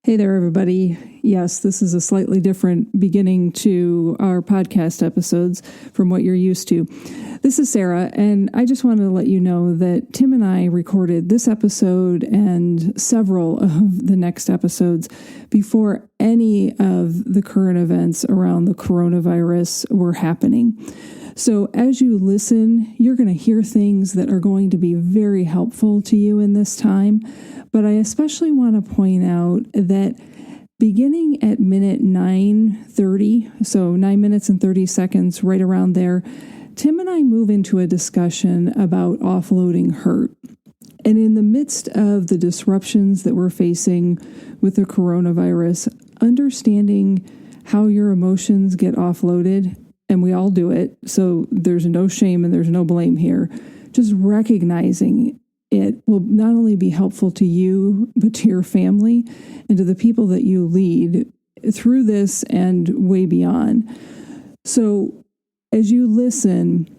Hey there, everybody. Yes, this is a slightly different beginning to our podcast episodes from what you're used to. This is Sara, and I just wanted to let you know that Tim and I recorded this episode and several of the next episodes before any of the current events around the coronavirus were happening. So as you listen, you're going to hear things that are going to be very helpful to you in this time. But I especially want to point out that beginning at minute 9:30, so 9 minutes and 30 seconds, right around there, Tim and I move into a discussion about offloading hurt. And in the midst of the disruptions that we're facing with the coronavirus, understanding how your emotions get offloaded, and we all do it, so there's no shame and there's no blame here, just recognizing it will not only be helpful to you, but to your family and to the people that you lead through this and way beyond. So as you listen,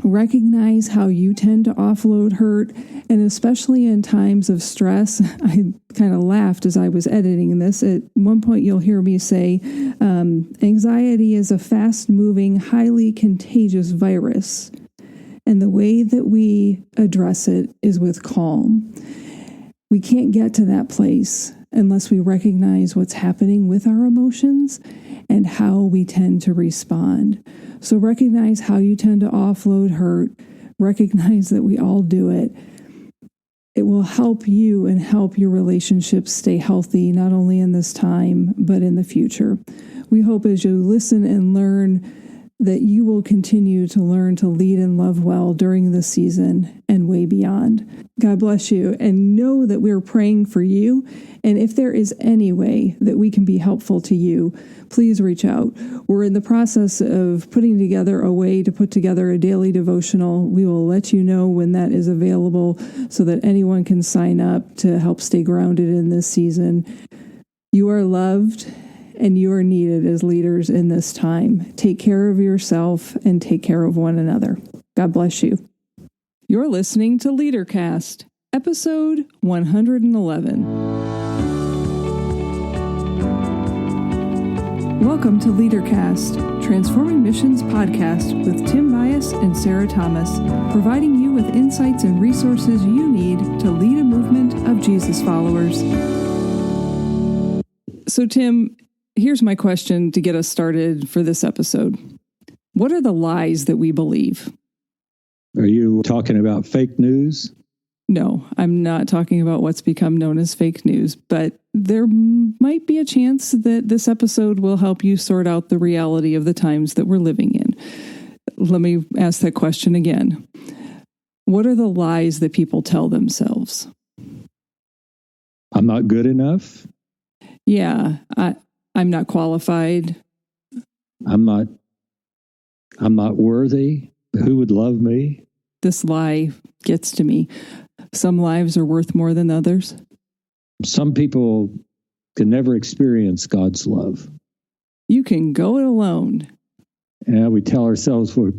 recognize how you tend to offload hurt, and especially in times of stress. I kind of laughed as I was editing this. At one point, you'll hear me say, anxiety is a fast-moving, highly contagious virus. And the way that we address it is with calm. We can't get to that place unless we recognize what's happening with our emotions and how we tend to respond. So recognize how you tend to offload hurt. Recognize that we all do it. It will help you and help your relationships stay healthy, not only in this time, but in the future. We hope as you listen and learn that you will continue to learn to lead and love well during this season and way beyond. God bless you, and know that we're praying for you. And if there is any way that we can be helpful to you, please reach out. We're in the process of putting together a way to put together a daily devotional. We will let you know when that is available so that anyone can sign up to help stay grounded in this season. You are loved, and you are needed as leaders in this time. Take care of yourself and take care of one another. God bless you. You're listening to LeaderCast, episode 111. Welcome to LeaderCast, Transforming Missions podcast with Tim Bias and Sara Thomas, providing you with insights and resources you need to lead a movement of Jesus followers. So, Tim, here's my question to get us started for this episode. What are the lies that we believe? Are you talking about fake news? No, I'm not talking about what's become known as fake news, but there might be a chance that this episode will help you sort out the reality of the times that we're living in. Let me ask that question again. What are the lies that people tell themselves? I'm not good enough. Yeah, I'm not qualified. I'm not worthy. Who would love me? This lie gets to me. Some lives are worth more than others. Some people can never experience God's love. You can go it alone. And we tell ourselves we're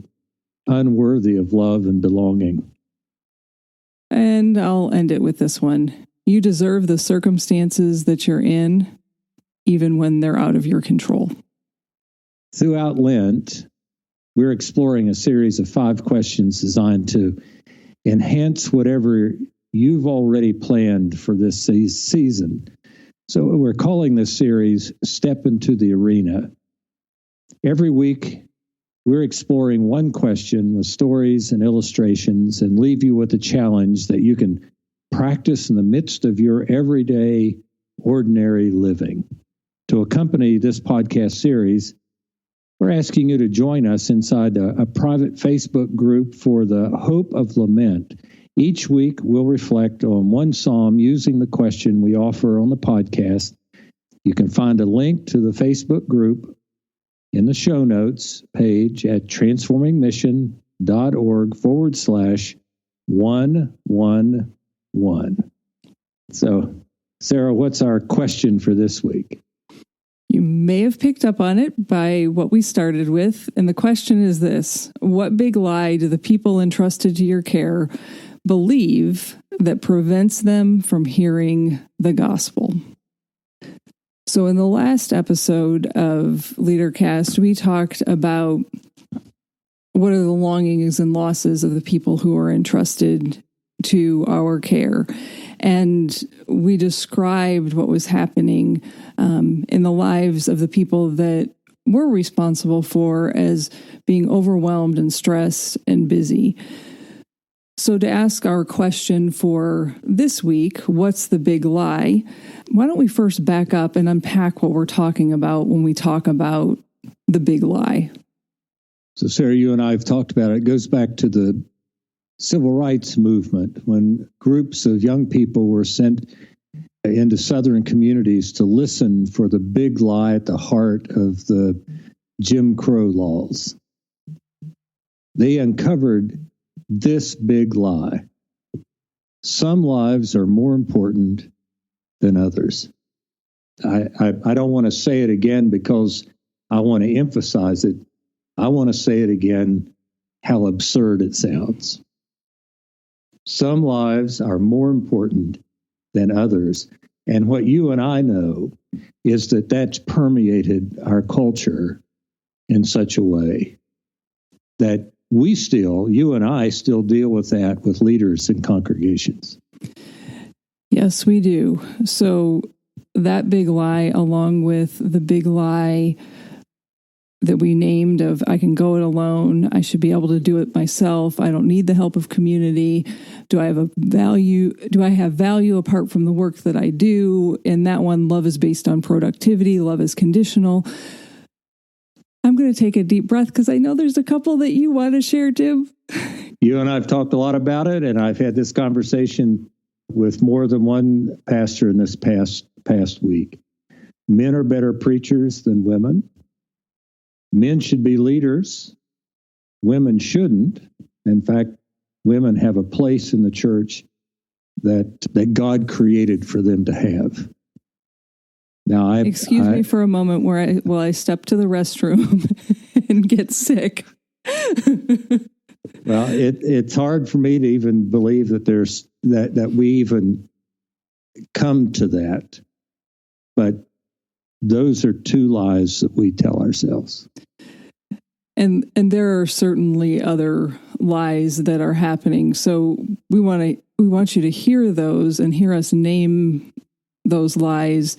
unworthy of love and belonging. And I'll end it with this one. You deserve the circumstances that you're in, even when they're out of your control. Throughout Lent, we're exploring a series of 5 questions designed to enhance whatever you've already planned for this season. So we're calling this series Step into the Arena. Every week, we're exploring one question with stories and illustrations and leave you with a challenge that you can practice in the midst of your everyday, ordinary living. To accompany this podcast series, we're asking you to join us inside a private Facebook group for the Hope of Lament. Each week, we'll reflect on one psalm using the question we offer on the podcast. You can find a link to the Facebook group in the show notes page at transformingmission.org/111. So, Sara, what's our question for this week? You may have picked up on it by what we started with, and the question is this: what big lie do the people entrusted to your care believe that prevents them from hearing the gospel? So in the last episode of LeaderCast, we talked about what are the longings and losses of the people who are entrusted to our care. And we described what was happening in the lives of the people that we're responsible for as being overwhelmed and stressed and busy. So to ask our question for this week, what's the big lie? Why don't we first back up and unpack what we're talking about when we talk about the big lie? So, Sarah, you and I have talked about it. It goes back to the civil rights movement when groups of young people were sent into Southern communities to listen for the big lie at the heart of the Jim Crow laws. They uncovered this big lie. Some lives are more important than others. I don't want to say it again because I want to emphasize it. I want to say it again, how absurd it sounds. Some lives are more important than others. And what you and I know is that that's permeated our culture in such a way that you and I still deal with that with leaders and congregations. Yes, we do. So that big lie, along with the big lie that we named of I can go it alone, I should be able to do it myself, I don't need the help of community, do I have value apart from the work that I do? And that one, love is based on productivity, love is conditional. I'm going to take a deep breath because I know there's a couple that you want to share, Tim. You and I have talked a lot about it, and I've had this conversation with more than one pastor in this past week. Men are better preachers than women. Men should be leaders. Women shouldn't. In fact, women have a place in the church that God created for them to have. Now, excuse me for a moment while I step to the restroom and get sick. Well, it's hard for me to even believe that that we even come to that. But those are two lies that we tell ourselves. And there are certainly other lies that are happening. So we want you to hear those and hear us name those lies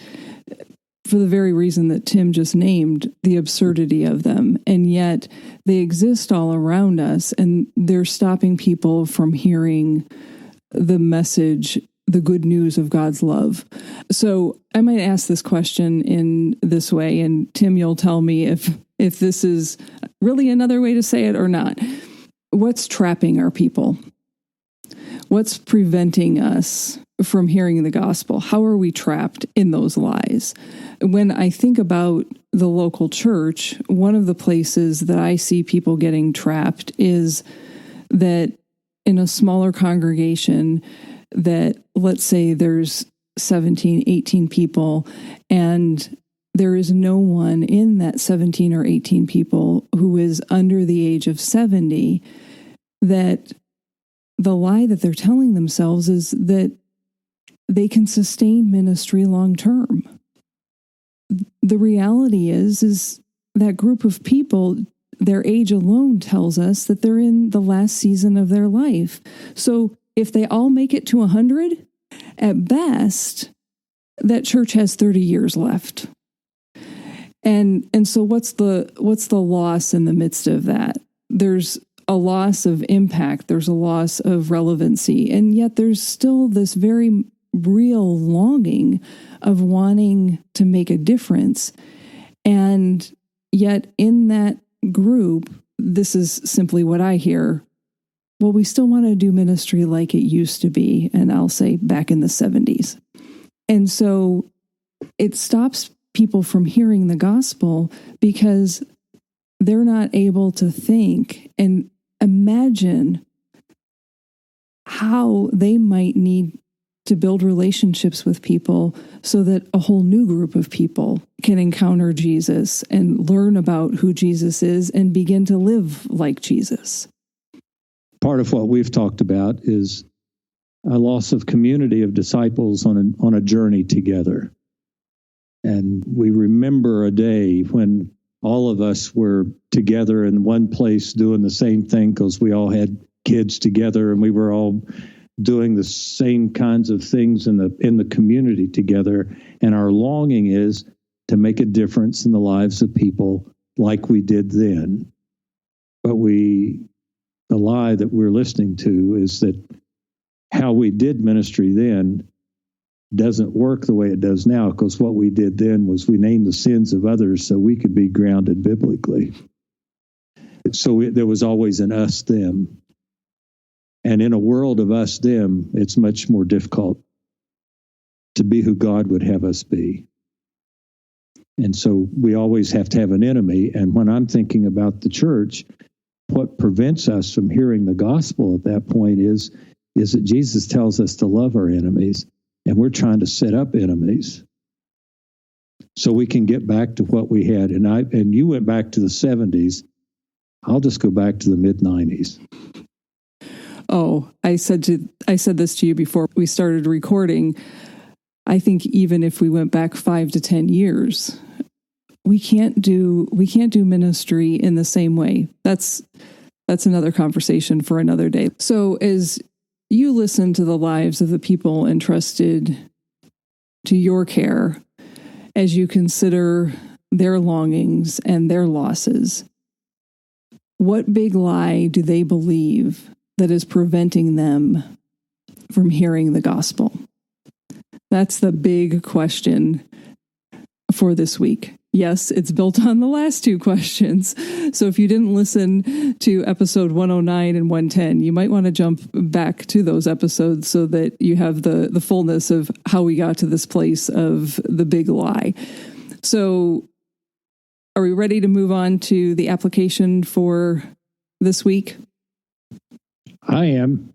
for the very reason that Tim just named, the absurdity of them. And yet they exist all around us, and they're stopping people from hearing the message, the good news of God's love. So I might ask this question in this way, and Tim, you'll tell me if this is really another way to say it or not. What's trapping our people? What's preventing us from hearing the gospel? How are we trapped in those lies? When I think about the local church, one of the places that I see people getting trapped is that in a smaller congregation that, let's say there's 17, 18 people, and there is no one in that 17 or 18 people who is under the age of 70, that the lie that they're telling themselves is that they can sustain ministry long term. The reality is that group of people, their age alone tells us that they're in the last season of their life. So if they all make it to 100, at best, that church has 30 years left. And so what's the loss in the midst of that? There's a loss of impact, there's a loss of relevancy, and yet there's still this very real longing of wanting to make a difference. And yet in that group, this is simply what I hear. Well, we still want to do ministry like it used to be, and I'll say back in the 70s. And so it stops people from hearing the gospel because they're not able to think and imagine how they might need to build relationships with people so that a whole new group of people can encounter Jesus and learn about who Jesus is and begin to live like Jesus. Part of what we've talked about is a loss of community of disciples on a journey together. And we remember a day when all of us were together in one place doing the same thing because we all had kids together and we were all doing the same kinds of things in the community together. And our longing is to make a difference in the lives of people like we did then. But the lie that we're listening to is that how we did ministry then doesn't work the way it does now, because what we did then was we named the sins of others so we could be grounded biblically. So there was always an us, them. And in a world of us, them, it's much more difficult to be who God would have us be. And so we always have to have an enemy. And when I'm thinking about the church, what prevents us from hearing the gospel at that point is that Jesus tells us to love our enemies. And we're trying to set up enemies so we can get back to what we had. And you went back to the 70s. I'll just go back to the mid-90s. Oh, I said this to you before we started recording. I think even if we went back 5 to 10 years, we can't do ministry in the same way. That's another conversation for another day. So as you listen to the lives of the people entrusted to your care, as you consider their longings and their losses, what big lie do they believe that is preventing them from hearing the gospel? That's the big question for this week. Yes, it's built on the last two questions. So if you didn't listen to episode 109 and 110, you might want to jump back to those episodes so that you have the fullness of how we got to this place of the big lie. So are we ready to move on to the application for this week? I am.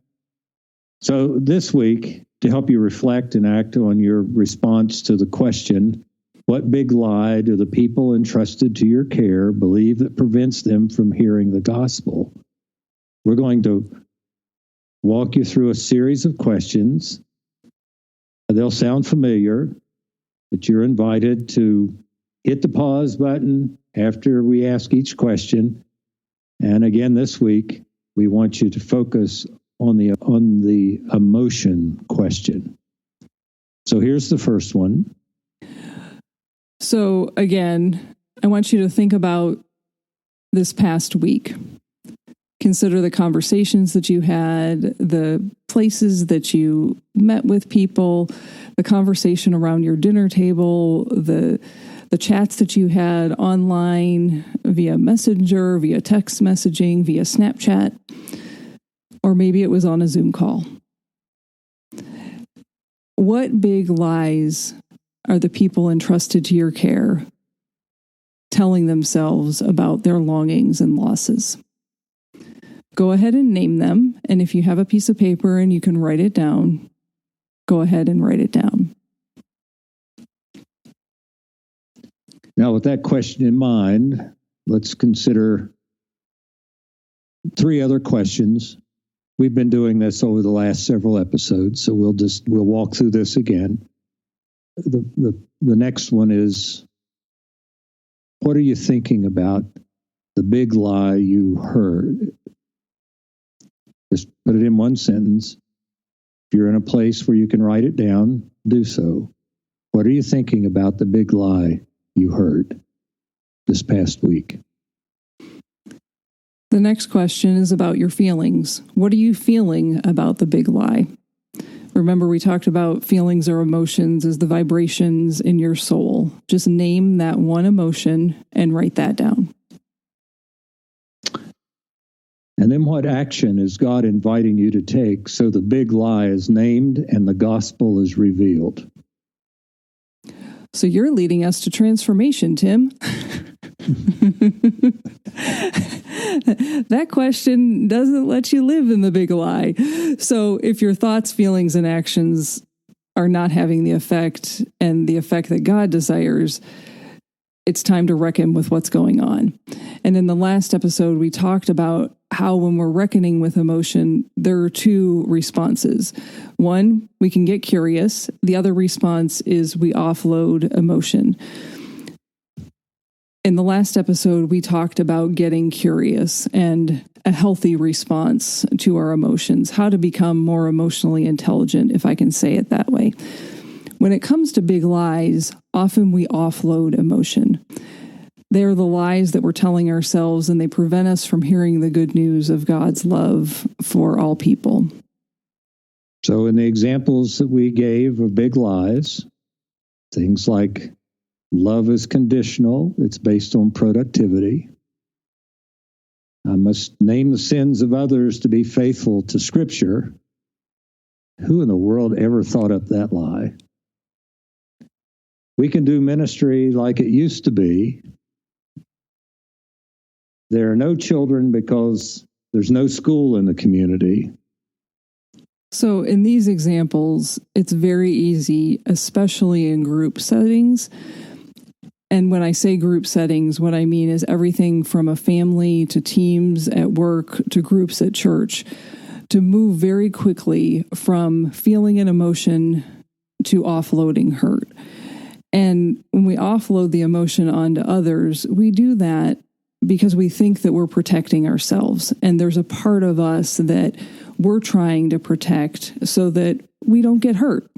So this week, to help you reflect and act on your response to the question, what big lie do the people entrusted to your care believe that prevents them from hearing the gospel? We're going to walk you through a series of questions. They'll sound familiar, but you're invited to hit the pause button after we ask each question. And again, this week, we want you to focus on the emotion question. So here's the first one. So again, I want you to think about this past week. Consider the conversations that you had, the places that you met with people, the conversation around your dinner table, the chats that you had online via Messenger, via text messaging, via Snapchat, or maybe it was on a Zoom call. What big lies are the people entrusted to your care telling themselves about their longings and losses? Go ahead and name them, and if you have a piece of paper and you can write it down, go ahead and write it down. Now, with that question in mind, let's consider 3 other questions. We've been doing this over the last several episodes, so we'll walk through this again. The next one is, what are you thinking about the big lie you heard? Just put it in one sentence. If you're in a place where you can write it down, do so. What are you thinking about the big lie you heard this past week? The next question is about your feelings. What are you feeling about the big lie? Remember, we talked about feelings or emotions as the vibrations in your soul. Just name that one emotion and write that down. And then what action is God inviting you to take so the big lie is named and the gospel is revealed? So you're leading us to transformation, Tim. That question doesn't let you live in the big lie. So if your thoughts, feelings, and actions are not having the effect and the effect that God desires, it's time to reckon with what's going on. And in the last episode, we talked about how when we're reckoning with emotion, there are two responses. One, we can get curious. The other response is we offload emotion. In the last episode, we talked about getting curious and a healthy response to our emotions, how to become more emotionally intelligent, if I can say it that way. When it comes to big lies, often we offload emotion. They're the lies that we're telling ourselves, and they prevent us from hearing the good news of God's love for all people. So in the examples that we gave of big lies, things like love is conditional, it's based on productivity. I must name the sins of others to be faithful to Scripture. Who in the world ever thought up that lie? We can do ministry like it used to be. There are no children because there's no school in the community. So in these examples, it's very easy, especially in group settings. And when I say group settings, what I mean is everything from a family to teams at work to groups at church, to move very quickly from feeling an emotion to offloading hurt. And when we offload the emotion onto others, we do that because we think that we're protecting ourselves. And there's a part of us that we're trying to protect so that we don't get hurt.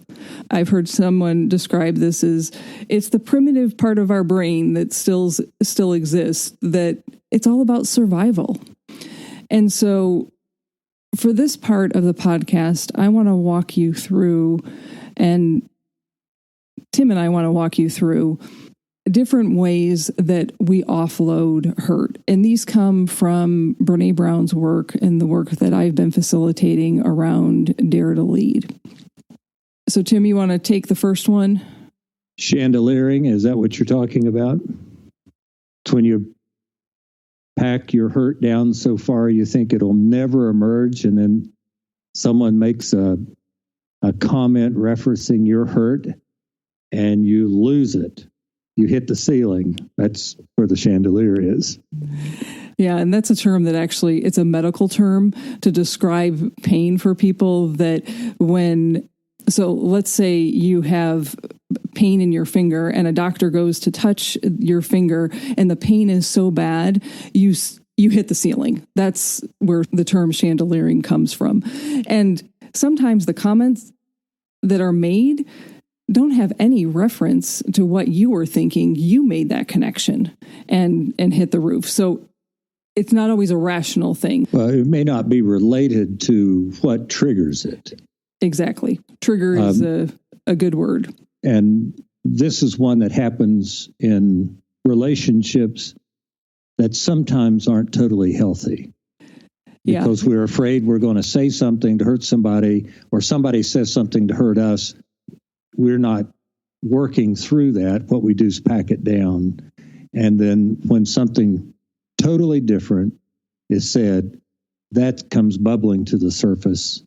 I've heard someone describe this as it's the primitive part of our brain that still exists, that it's all about survival. And so for this part of the podcast, I want to walk you through, and Tim and I want to walk you through different ways that we offload hurt. And these come from Brene Brown's work and the work that I've been facilitating around Dare to Lead. So, Tim, you want to take the first one? Chandeliering, is that what you're talking about? It's when you pack your hurt down so far you think it'll never emerge, and then someone makes a comment referencing your hurt, and you lose it. You hit the ceiling. That's where the chandelier is. Yeah, and that's a term that actually, it's a medical term to describe pain for people that so let's say you have pain in your finger and a doctor goes to touch your finger and the pain is so bad, you hit the ceiling. That's where the term chandeliering comes from. And sometimes the comments that are made don't have any reference to what you were thinking. You made that connection and hit the roof. So it's not always a rational thing. Well, it may not be related to what triggers it. Exactly. Trigger is a good word. And this is one that happens in relationships that sometimes aren't totally healthy. Because we're afraid we're going to say something to hurt somebody, or somebody says something to hurt us. We're not working through that. What we do is pack it down. And then when something totally different is said, that comes bubbling to the surface.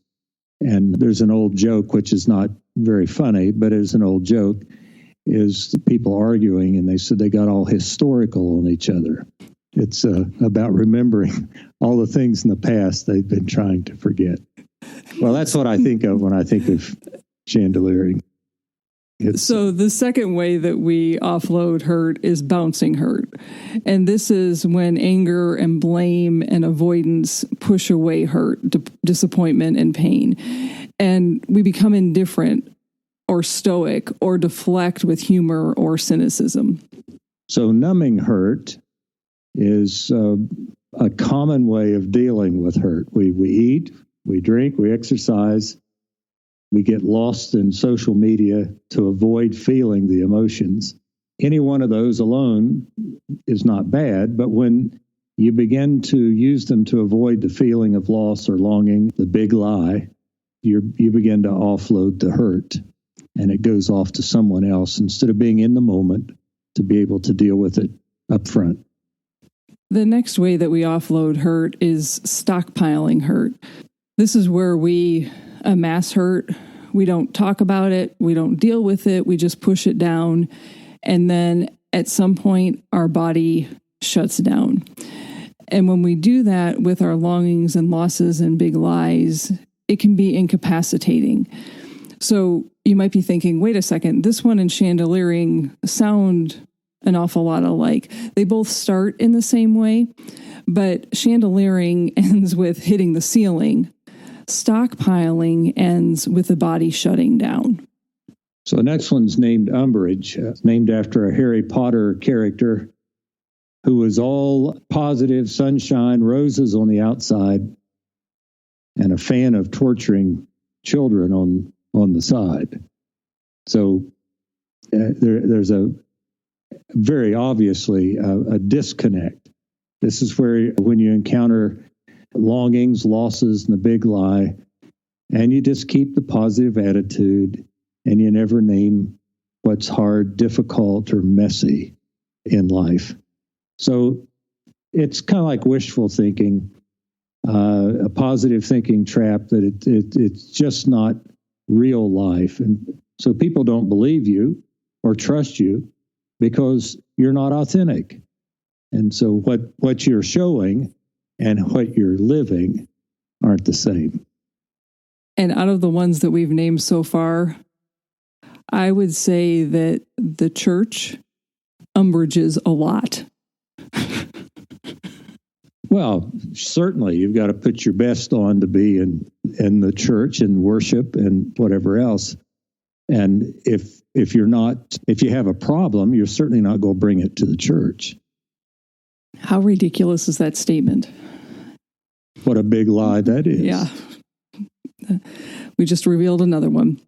And there's an old joke, which is not very funny, but it's an old joke, is the people arguing, and they said they got all historical on each other. It's about remembering all the things in the past they've been trying to forget. Well, that's what I think of when I think of chandeliering. So the second way that we offload hurt is bouncing hurt. And this is when anger and blame and avoidance push away hurt, disappointment and pain. And we become indifferent or stoic or deflect with humor or cynicism. So numbing hurt is a common way of dealing with hurt. We eat, we drink, we exercise. We get lost in social media to avoid feeling the emotions. Any one of those alone is not bad, but when you begin to use them to avoid the feeling of loss or longing, the big lie, you begin to offload the hurt, and it goes off to someone else instead of being in the moment to be able to deal with it up front. The next way that we offload hurt is stockpiling hurt. This is where we amass hurt. We don't talk about it. We don't deal with it. We just push it down. And then at some point our body shuts down. And when we do that with our longings and losses and big lies, it can be incapacitating. So you might be thinking, wait a second, this one and chandeliering sound an awful lot alike. They both start in the same way, but chandeliering ends with hitting the ceiling. Stockpiling ends with the body shutting down. So the next one's named Umbridge, named after a Harry Potter character who was all positive, sunshine, roses on the outside, and a fan of torturing children on the side. So there's a very obviously a disconnect. This is where when you encounter longings, losses, and the big lie, and you just keep the positive attitude, and you never name what's hard, difficult, or messy in life. So it's kind of like wishful thinking, a positive thinking trap that it's just not real life. And so people don't believe you or trust you because you're not authentic. And so what you're showing and what you're living aren't the same. And out of the ones that we've named so far, I would say that the church umbrages a lot. Well, certainly you've got to put your best on to be in the church and worship and whatever else. And if you have a problem, you're certainly not going to bring it to the church. How ridiculous is that statement? What a big lie that is. Yeah. We just revealed another one.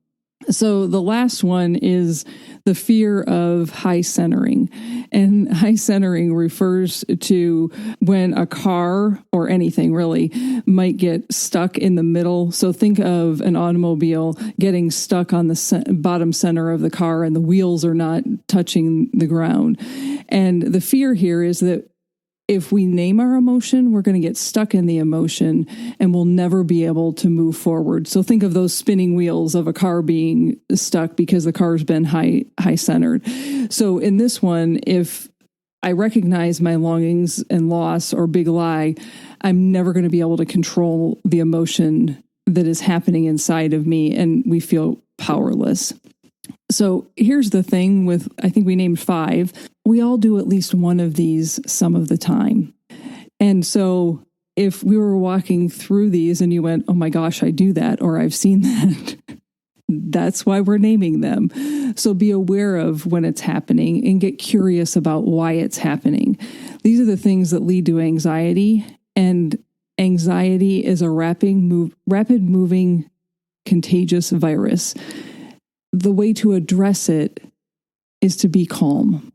So the last one is the fear of high centering. And high centering refers to when a car or anything really might get stuck in the middle. So think of an automobile getting stuck on the bottom center of the car and the wheels are not touching the ground. And the fear here is that if we name our emotion, we're going to get stuck in the emotion and we'll never be able to move forward. So think of those spinning wheels of a car being stuck because the car's been high centered. So in this one, if I recognize my longings and loss or big lie, I'm never going to be able to control the emotion that is happening inside of me, and we feel powerless. So here's the thing with, I think we named 5. We all do at least one of these some of the time. And so if we were walking through these and you went, oh my gosh, I do that, or I've seen that, that's why we're naming them. So be aware of when it's happening and get curious about why it's happening. These are the things that lead to anxiety, and anxiety is a rapid moving, contagious virus. The way to address it is to be calm.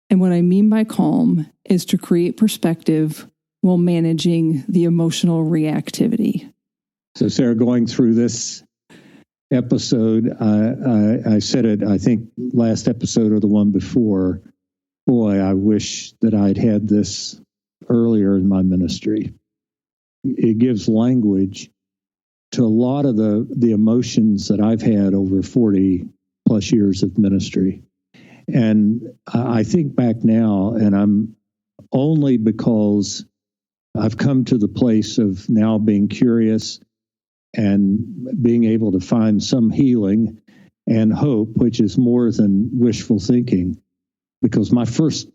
And what I mean by calm is to create perspective while managing the emotional reactivity. So, Sarah, going through this episode, I said it, I think, last episode or the one before, boy, I wish that I'd had this earlier in my ministry. It gives language to a lot of the emotions that I've had over 40 plus years of ministry. And I think back now, and I'm only because I've come to the place of now being curious and being able to find some healing and hope, which is more than wishful thinking. Because my first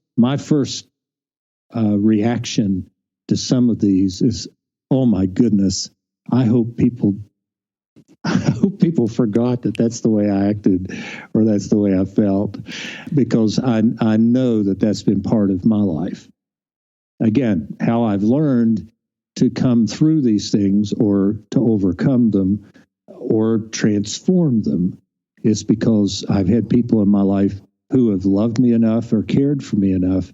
reaction to some of these is, oh my goodness, I hope people forgot that that's the way I acted or that's the way I felt, because I know that that's been part of my life. Again, how I've learned to come through these things or to overcome them or transform them is because I've had people in my life who have loved me enough or cared for me enough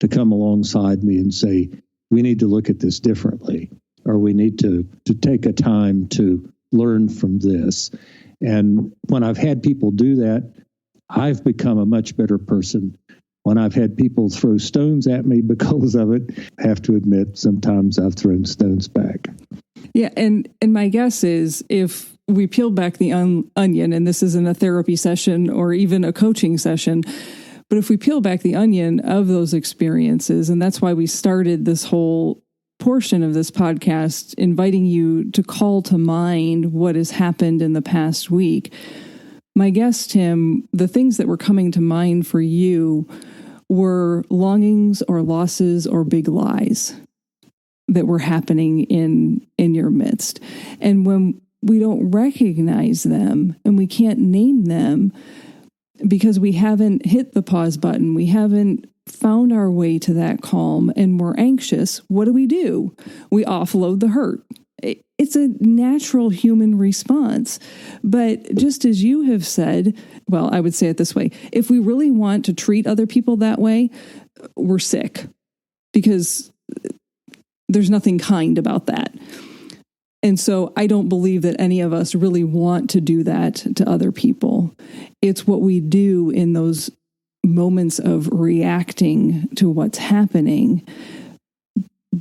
to come alongside me and say, we need to look at this differently, or we need to take a time to learn from this. And when I've had people do that, I've become a much better person. When I've had people throw stones at me because of it, I have to admit, sometimes I've thrown stones back. Yeah, and my guess is if we peel back the onion, and this isn't a therapy session or even a coaching session, But if we peel back the onion of those experiences, and that's why we started this whole portion of this podcast, inviting you to call to mind what has happened in the past week. My guess, Tim, the things that were coming to mind for you were longings or losses or big lies that were happening in your midst. And when we don't recognize them and we can't name them because we haven't hit the pause button, we haven't found our way to that calm, and we're anxious, what do? We offload the hurt. It's a natural human response. But just as you have said, well, I would say it this way, if we really want to treat other people that way, we're sick, because there's nothing kind about that. And so I don't believe that any of us really want to do that to other people. It's what we do in those moments of reacting to what's happening,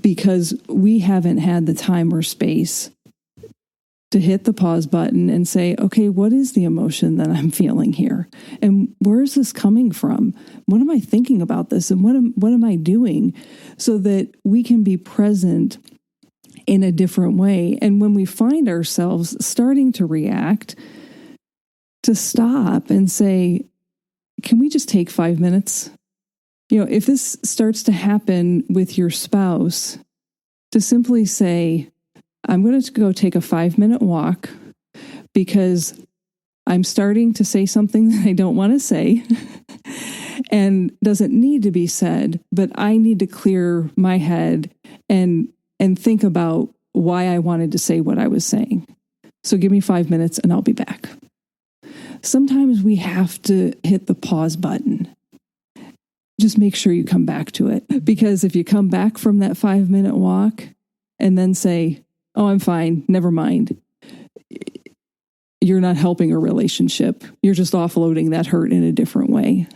because we haven't had the time or space to hit the pause button and say, okay, what is the emotion that I'm feeling here? And where is this coming from? What am I thinking about this? And what am I doing? So that we can be present in a different way. And when we find ourselves starting to react, to stop and say, can we just take 5 minutes? If this starts to happen with your spouse, to simply say, I'm going to go take a 5-minute walk because I'm starting to say something that I don't want to say and doesn't need to be said, but I need to clear my head and think about why I wanted to say what I was saying. So give me 5 minutes and I'll be back. Sometimes we have to hit the pause button. Just make sure you come back to it. Because if you come back from that 5-minute walk and then say, oh, I'm fine, never mind, you're not helping a relationship. You're just offloading that hurt in a different way.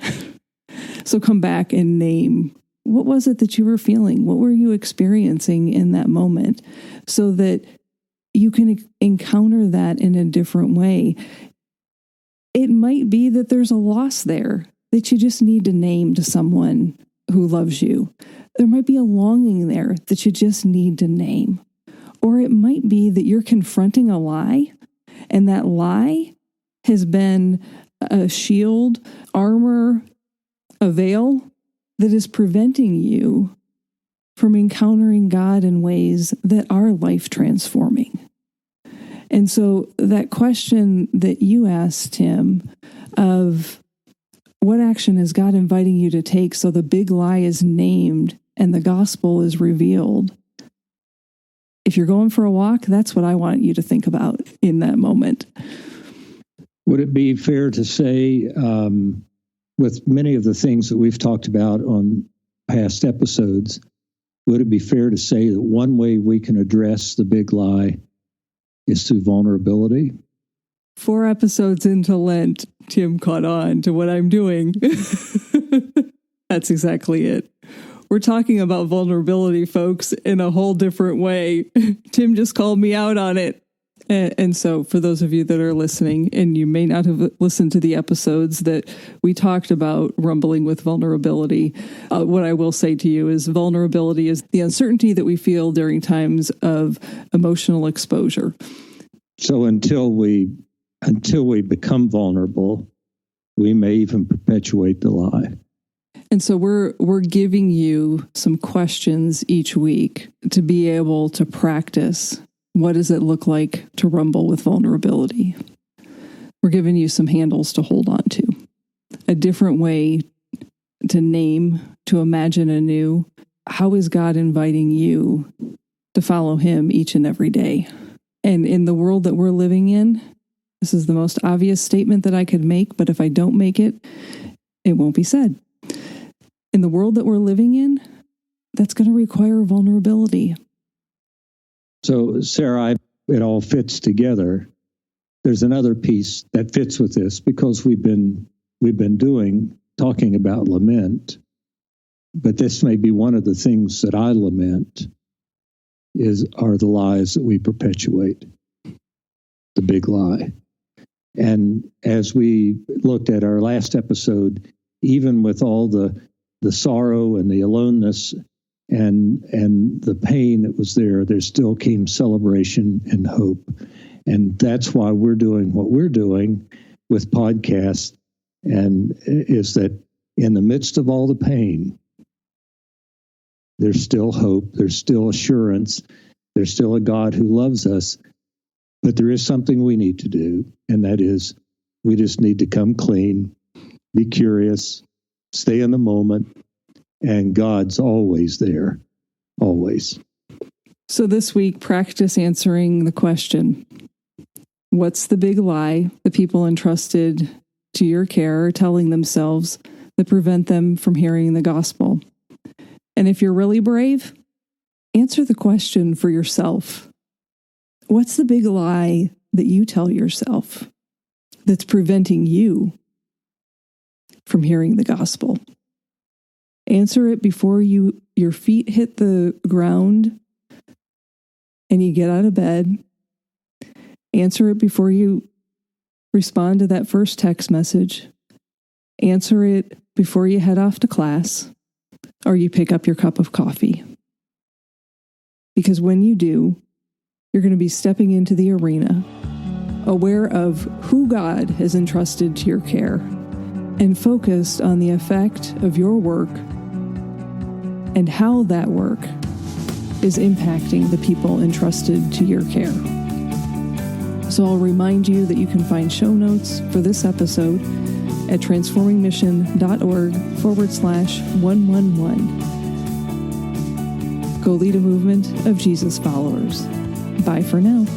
So come back and name, what was it that you were feeling? What were you experiencing in that moment? So that you can encounter that in a different way. It might be that there's a loss there that you just need to name to someone who loves you. There might be a longing there that you just need to name. Or it might be that you're confronting a lie, and that lie has been a shield, armor, a veil that is preventing you from encountering God in ways that are life transforming. And so that question that you asked him of what action is God inviting you to take so the big lie is named and the gospel is revealed? If you're going for a walk, that's what I want you to think about in that moment. Would it be fair to say, with many of the things that we've talked about on past episodes, would it be fair to say that one way we can address the big lie is through vulnerability? 4 episodes into Lent, Tim caught on to what I'm doing. That's exactly it. We're talking about vulnerability, folks, in a whole different way. Tim just called me out on it. And so for those of you that are listening, and you may not have listened to the episodes that we talked about rumbling with vulnerability, what I will say to you is vulnerability is the uncertainty that we feel during times of emotional exposure. So until we become vulnerable, we may even perpetuate the lie. And so we're giving you some questions each week to be able to practice. What does it look like to rumble with vulnerability? We're giving you some handles to hold on to. A different way to name, to imagine anew. How is God inviting you to follow him each and every day? And in the world that we're living in, this is the most obvious statement that I could make, but if I don't make it, it won't be said. In the world that we're living in, that's going to require vulnerability. So, Sarah, it all fits together. There's another piece that fits with this because we've been talking about lament, but this may be one of the things that I lament are the lies that we perpetuate, the big lie. And as we looked at our last episode, even with all the sorrow and the aloneness and the pain that was there still came celebration and hope. And that's why we're doing what we're doing with podcasts, and is that in the midst of all the pain, there's still hope, there's still assurance, there's still a God who loves us. But there is something we need to do, and that is we just need to come clean, be curious, stay in the moment, and God's always there, always. So this week, practice answering the question, what's the big lie the people entrusted to your care are telling themselves that prevent them from hearing the gospel? And if you're really brave, answer the question for yourself. What's the big lie that you tell yourself that's preventing you from hearing the gospel? Answer it before your feet hit the ground and you get out of bed. Answer it before you respond to that first text message. Answer it before you head off to class or you pick up your cup of coffee. Because when you do, you're going to be stepping into the arena, aware of who God has entrusted to your care, and focused on the effect of your work and how that work is impacting the people entrusted to your care. So I'll remind you that you can find show notes for this episode at transformingmission.org/111. Go lead a movement of Jesus followers. Bye for now.